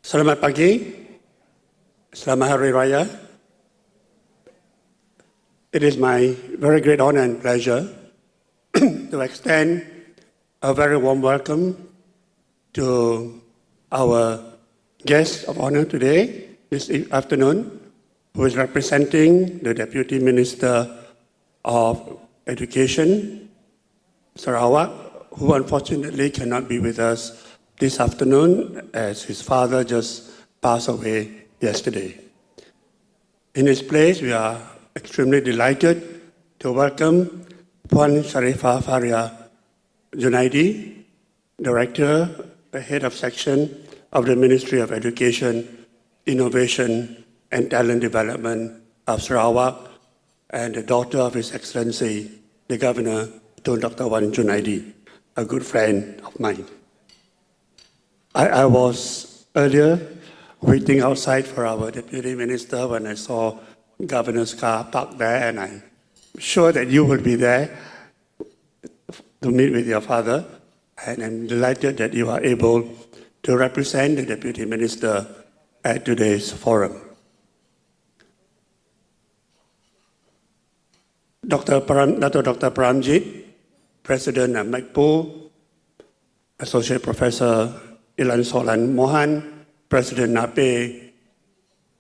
Selamat pagi, Selamat Hari Raya. It is my very great honor and pleasure to extend a very warm welcome to our guest of honor today, this afternoon, who is representing the Deputy Minister of Education, Sarawak, who unfortunately cannot be with us this afternoon as his father just passed away yesterday. In his place, we are extremely delighted to welcome Puan Sharifah Faria Junaidi, Director, the Head of Section of the Ministry of Education, Innovation and Talent Development of Sarawak, and the daughter of His Excellency, the Governor, Tun Dr. Wan Junaidi, a good friend of mine. I was earlier waiting outside for our Deputy Minister when I saw Governor's car parked there, and I'm sure that you will be there to meet with your father, and I'm delighted that you are able to represent the Deputy Minister at today's forum. Dr. Paramjit, President of MECPU, Associate Professor Ilan Solan Mohan, President NAPE,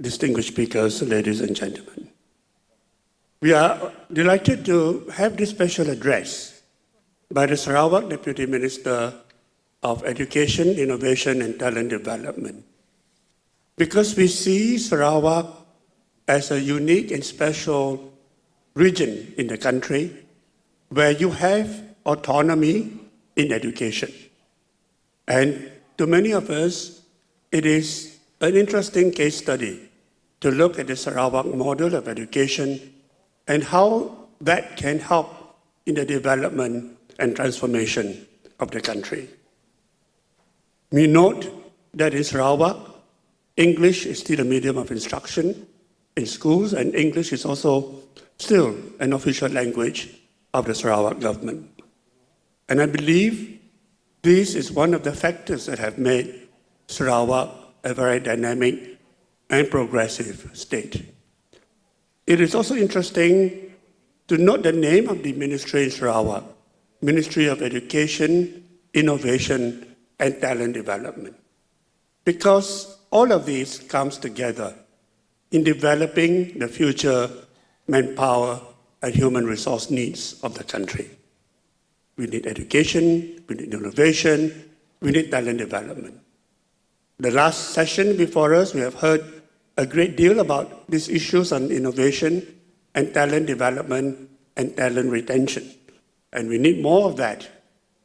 distinguished speakers, ladies and gentlemen. We are delighted to have this special address by the Sarawak Deputy Minister of Education, Innovation and Talent Development, because we see Sarawak as a unique and special region in the country where you have autonomy in education. And to many of us, it is an interesting case study to look at the Sarawak model of education and how that can help in the development and transformation of the country. We note that in Sarawak, English is still a medium of instruction in schools, and English is also still an official language of the Sarawak government. And I believe this is one of the factors that have made Sarawak a very dynamic and progressive state. It is also interesting to note the name of the ministry in Sarawak, Ministry of Education, Innovation and Talent Development, because all of these comes together in developing the future manpower and human resource needs of the country. We need education, we need innovation, we need talent development. The last session before us, we have heard a great deal about these issues on innovation and talent development and talent retention. And we need more of that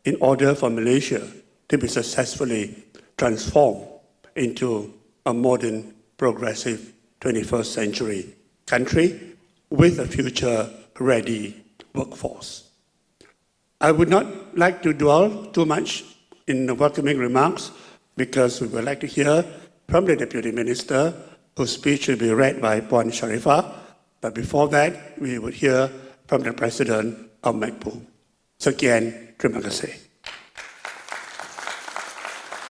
in order for Malaysia to be successfully transformed into a modern, progressive 21st century country with a future-ready workforce. I would not like to dwell too much in the welcoming remarks because we would like to hear from the Deputy Minister, whose speech will be read by Puan Sharifah. But before that, we would hear from the President of MECPU. Sekian, terima kasih.